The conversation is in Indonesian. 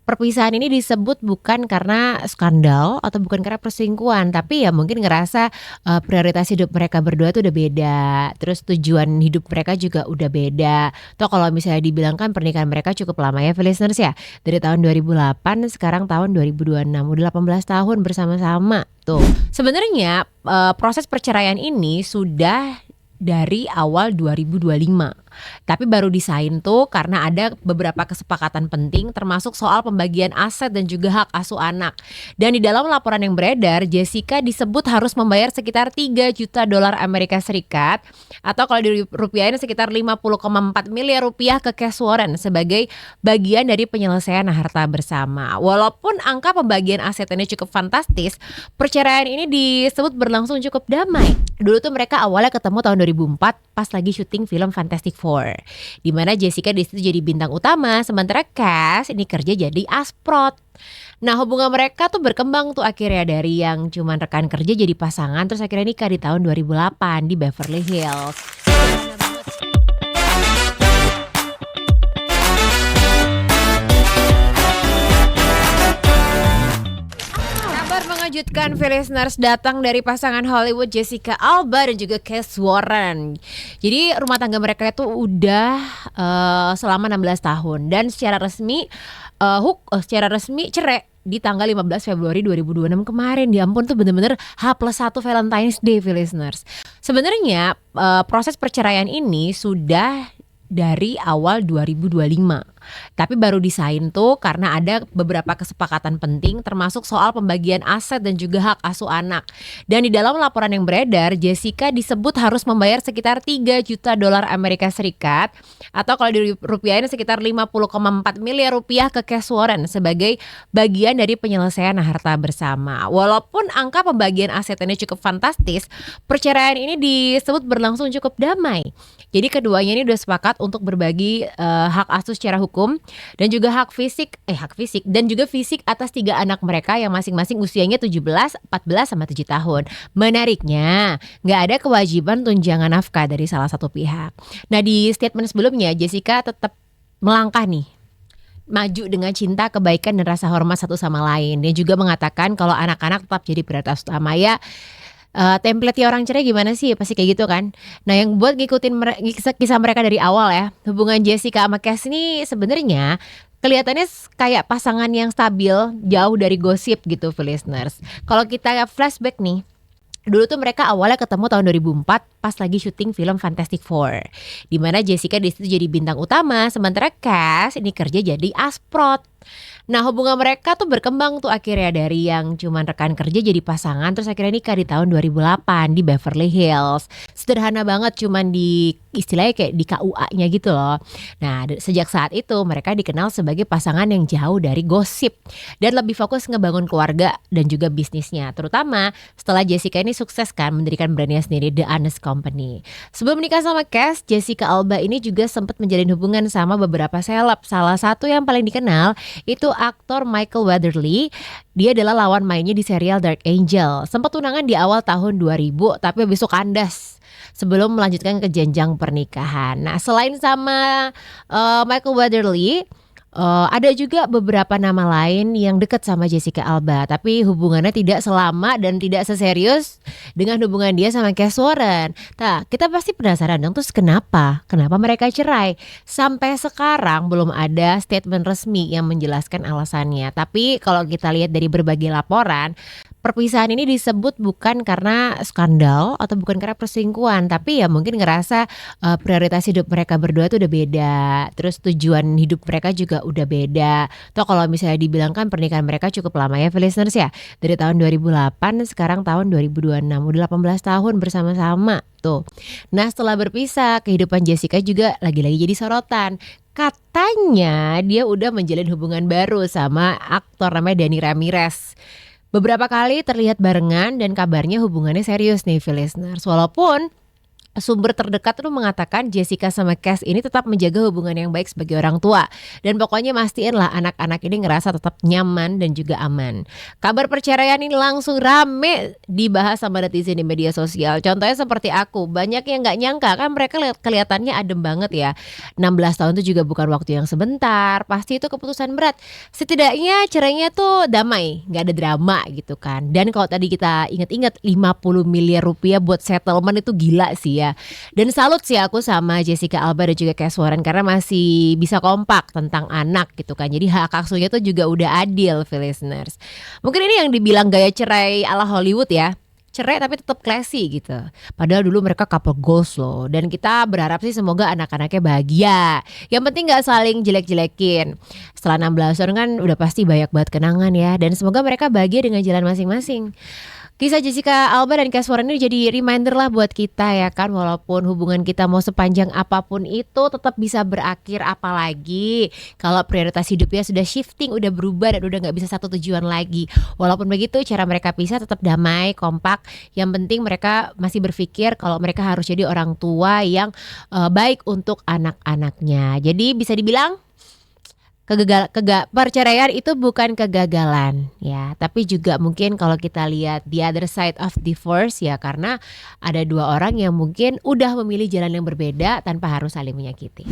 perpisahan ini disebut bukan karena skandal atau bukan karena perselingkuhan, tapi ya mungkin ngerasa, prioritas hidup mereka berdua tuh udah beda, terus tujuan hidup mereka juga udah beda. Toh kalau misalnya dibilang kan pernikahan mereka cukup lama ya listeners ya, dari tahun 2008 sekarang tahun 2026, udah 18 tahun bersama-sama tuh. Sebenarnya, proses perceraian ini sudah dari awal 2025. Tapi baru disain tuh karena ada beberapa kesepakatan penting termasuk soal pembagian aset dan juga hak asuh anak. Dan di dalam laporan yang beredar, Jessica disebut harus membayar sekitar 3 juta dolar Amerika Serikat atau kalau dirupiahin sekitar 50,4 miliar rupiah ke Cash Warren sebagai bagian dari penyelesaian harta bersama. Walaupun angka pembagian aset ini cukup fantastis, perceraian ini disebut berlangsung cukup damai. Dulu tuh mereka awalnya ketemu tahun 2004 pas lagi syuting film Fantastic Four, di mana Jessica di situ jadi bintang utama, sementara Cass ini kerja jadi asprot. Nah, hubungan mereka tuh berkembang tuh akhirnya dari yang cuman rekan kerja jadi pasangan, terus akhirnya nikah di tahun 2008 di Beverly Hills. Kabar mengejutkan listeners datang dari pasangan Hollywood Jessica Alba dan juga Cass Warren. Jadi rumah tangga mereka itu udah selama 16 tahun dan secara resmi cerai di tanggal 15 Februari 2026 kemarin. Ya ampun, tuh bener-bener H+1 Valentine's Day listeners. Sebenarnya proses perceraian ini sudah dari awal 2025. Tapi baru disain tuh karena ada beberapa kesepakatan penting termasuk soal pembagian aset dan juga hak asuh anak. Dan di dalam laporan yang beredar, Jessica disebut harus membayar sekitar 3 juta dolar Amerika Serikat atau kalau dirupiahin sekitar 50,4 miliar rupiah ke Cash Warren sebagai bagian dari penyelesaian harta bersama. Walaupun angka pembagian aset ini cukup fantastis, perceraian ini disebut berlangsung cukup damai. Jadi keduanya ini udah sepakat untuk berbagi hak asuh secara hukum dan juga hak fisik dan juga fisik atas 3 anak mereka yang masing-masing usianya 17, 14 sama 7 tahun. Menariknya, nggak ada kewajiban tunjangan nafkah dari salah satu pihak. Nah, di statement sebelumnya Jessica tetap melangkah nih maju dengan cinta, kebaikan dan rasa hormat satu sama lain. Dia juga mengatakan kalau anak-anak tetap jadi prioritas utama ya. Template orang cerai gimana sih? Pasti kayak gitu kan. Nah, yang buat ngikutin kisah mereka dari awal ya, hubungan Jessica sama Cass ini sebenarnya kelihatannya kayak pasangan yang stabil, jauh dari gosip gitu listeners. Kalau kita flashback nih, dulu tuh mereka awalnya ketemu tahun 2004 pas lagi syuting film Fantastic Four, di mana Jessica di situ jadi bintang utama, sementara Cass ini kerja jadi asprot. Nah, hubungan mereka tuh berkembang tuh akhirnya dari yang cuman rekan kerja jadi pasangan, terus akhirnya nikah di tahun 2008 di Beverly Hills. Sederhana banget, cuman di istilahnya kayak di KUA-nya gitu loh. Nah, sejak saat itu mereka dikenal sebagai pasangan yang jauh dari gosip dan lebih fokus ngebangun keluarga dan juga bisnisnya. Terutama setelah Jessica ini sukses kan mendirikan brandnya sendiri, The Honest Company. Sebelum menikah sama Cass, Jessica Alba ini juga sempat menjalin hubungan sama beberapa seleb. Salah satu yang paling dikenal itu aktor Michael Weatherly. Dia adalah lawan mainnya di serial Dark Angel. Sempat tunangan di awal tahun 2000 tapi habis itu kandas sebelum melanjutkan ke jenjang pernikahan. Nah, selain sama Michael Weatherly, ada juga beberapa nama lain yang dekat sama Jessica Alba, tapi hubungannya tidak selama dan tidak seserius dengan hubungan dia sama Cass Warren. Nah, kita pasti penasaran dong, terus kenapa mereka cerai? Sampai sekarang belum ada statement resmi yang menjelaskan alasannya. Tapi kalau kita lihat dari berbagai laporan, perpisahan ini disebut bukan karena skandal atau bukan karena perselingkuhan, tapi ya mungkin ngerasa prioritas hidup mereka berdua tuh udah beda, terus tujuan hidup mereka juga udah beda. Toh kalau misalnya dibilang kan pernikahan mereka cukup lama ya listeners ya, dari tahun 2008 sekarang tahun 2026, udah 18 tahun bersama-sama tuh. Nah, setelah berpisah, kehidupan Jessica juga lagi-lagi jadi sorotan. Katanya dia udah menjalin hubungan baru sama aktor namanya Dani Ramirez. Beberapa kali terlihat barengan dan kabarnya hubungannya serius nih listeners. Walaupun sumber terdekat tuh mengatakan Jessica sama Cass ini tetap menjaga hubungan yang baik sebagai orang tua. Dan pokoknya mastiin lah anak-anak ini ngerasa tetap nyaman dan juga aman. Kabar perceraian ini langsung rame dibahas sama netizen di media sosial. Contohnya seperti aku, banyak yang nggak nyangka kan mereka kelihatannya adem banget ya. 16 tahun itu juga bukan waktu yang sebentar, pasti itu keputusan berat. Setidaknya cerainya tuh damai, nggak ada drama gitu kan. Dan kalau tadi kita ingat-ingat 50 miliar rupiah buat settlement itu gila sih ya. Dan salut sih aku sama Jessica Alba dan juga Cass Warren karena masih bisa kompak tentang anak gitu kan. Jadi hak asuhnya tuh juga udah adil, listeners. Mungkin ini yang dibilang gaya cerai ala Hollywood ya. Cerai tapi tetap classy gitu. Padahal dulu mereka couple goals loh. Dan kita berharap sih semoga anak-anaknya bahagia. Yang penting gak saling jelek-jelekin. Setelah 16 tahun kan udah pasti banyak banget kenangan ya. Dan semoga mereka bahagia dengan jalan masing-masing. Kisah Jessica Alba dan Cass Warren ini jadi reminder lah buat kita ya kan. Walaupun hubungan kita mau sepanjang apapun itu tetap bisa berakhir. Apalagi kalau prioritas hidupnya sudah shifting, udah berubah dan udah gak bisa satu tujuan lagi. Walaupun begitu cara mereka pisah tetap damai, kompak. Yang penting mereka masih berpikir kalau mereka harus jadi orang tua yang baik untuk anak-anaknya. Jadi bisa dibilang perceraian itu bukan kegagalan ya, tapi juga mungkin kalau kita lihat the other side of divorce ya, karena ada dua orang yang mungkin udah memilih jalan yang berbeda tanpa harus saling menyakiti.